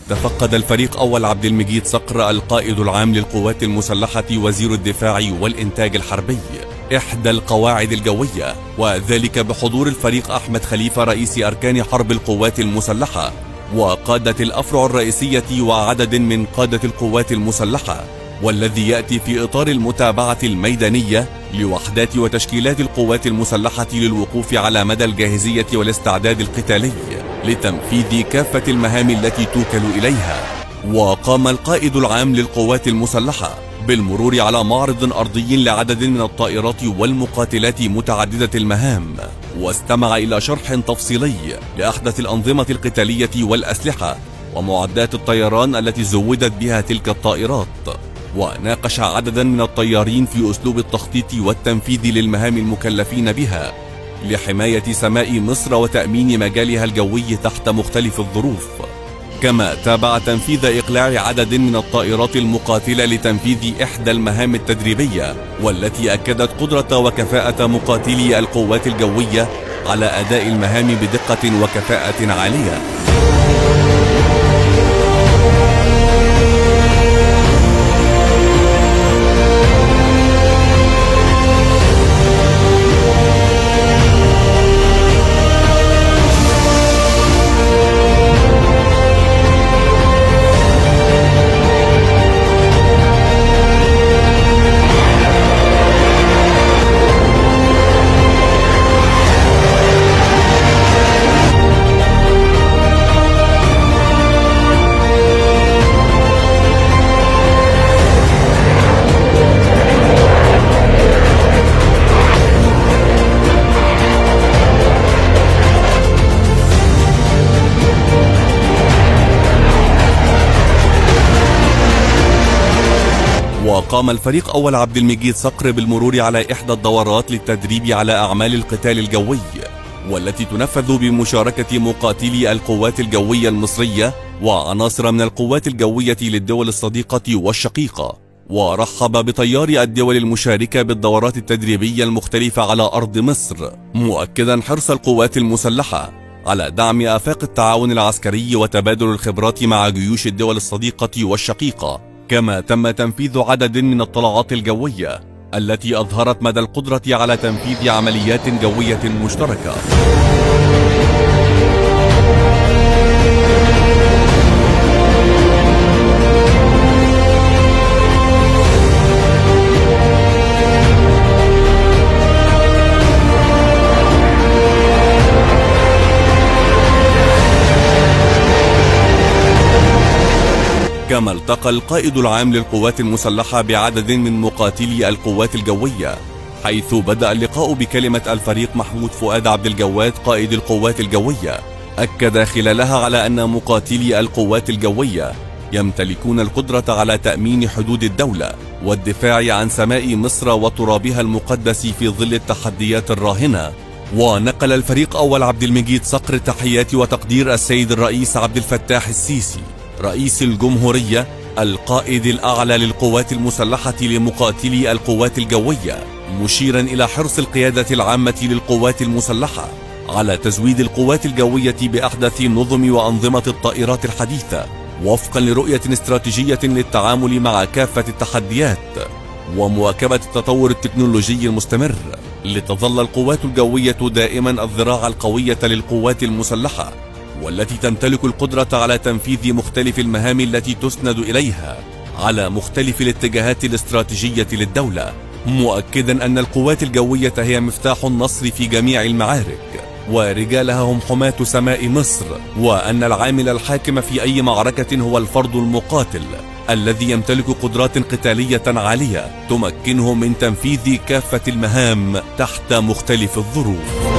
تفقد الفريق أول عبد المجيد صقر القائد العام للقوات المسلحة وزير الدفاع والإنتاج الحربي إحدى القواعد الجوية، وذلك بحضور الفريق أحمد خليفة رئيس أركان حرب القوات المسلحة وقادة الأفرع الرئيسية وعدد من قادة القوات المسلحة، والذي يأتي في إطار المتابعة الميدانية لوحدات وتشكيلات القوات المسلحة للوقوف على مدى الجاهزية والاستعداد القتالي لتنفيذ كافة المهام التي توكل إليها. وقام القائد العام للقوات المسلحة بالمرور على معرض أرضي لعدد من الطائرات والمقاتلات متعددة المهام، واستمع إلى شرح تفصيلي لأحدث الأنظمة القتالية والأسلحة ومعدات الطيران التي زودت بها تلك الطائرات، وناقش عددا من الطيارين في أسلوب التخطيط والتنفيذ للمهام المكلفين بها لحماية سماء مصر وتأمين مجالها الجوي تحت مختلف الظروف. كما تابع تنفيذ إقلاع عدد من الطائرات المقاتلة لتنفيذ إحدى المهام التدريبية، والتي أكدت قدرة وكفاءة مقاتلي القوات الجوية على أداء المهام بدقة وكفاءة عالية. وقام الفريق أول عبد المجيد صقر بالمرور على إحدى الدورات للتدريب على أعمال القتال الجوي، والتي تنفذ بمشاركة مقاتلي القوات الجوية المصرية وعناصر من القوات الجوية للدول الصديقة والشقيقة. ورحب بطيار الدول المشاركة بالدورات التدريبية المختلفة على أرض مصر، مؤكدا حرص القوات المسلحة على دعم آفاق التعاون العسكري وتبادل الخبرات مع جيوش الدول الصديقة والشقيقة. كما تم تنفيذ عدد من الطلعات الجوية التي أظهرت مدى القدرة على تنفيذ عمليات جوية مشتركة. كما التقى القائد العام للقوات المسلحة بعدد من مقاتلي القوات الجوية، حيث بدأ اللقاء بكلمة الفريق محمود فؤاد عبد الجواد قائد القوات الجوية، أكد خلالها على أن مقاتلي القوات الجوية يمتلكون القدرة على تأمين حدود الدولة والدفاع عن سماء مصر وترابها المقدس في ظل التحديات الراهنة. ونقل الفريق أول عبد المجيد صقر تحيات وتقدير السيد الرئيس عبد الفتاح السيسي رئيس الجمهورية القائد الأعلى للقوات المسلحة لمقاتلي القوات الجوية، مشيرا إلى حرص القيادة العامة للقوات المسلحة على تزويد القوات الجوية بأحدث نظم وأنظمة الطائرات الحديثة وفقا لرؤية استراتيجية للتعامل مع كافة التحديات ومواكبة التطور التكنولوجي المستمر، لتظل القوات الجوية دائما الذراع القوية للقوات المسلحة، والتي تمتلك القدرة على تنفيذ مختلف المهام التي تسند إليها على مختلف الاتجاهات الاستراتيجية للدولة، مؤكدا أن القوات الجوية هي مفتاح النصر في جميع المعارك، ورجالها هم حماة سماء مصر، وأن العامل الحاكم في أي معركة هو الفرد المقاتل الذي يمتلك قدرات قتالية عالية تمكنه من تنفيذ كافة المهام تحت مختلف الظروف.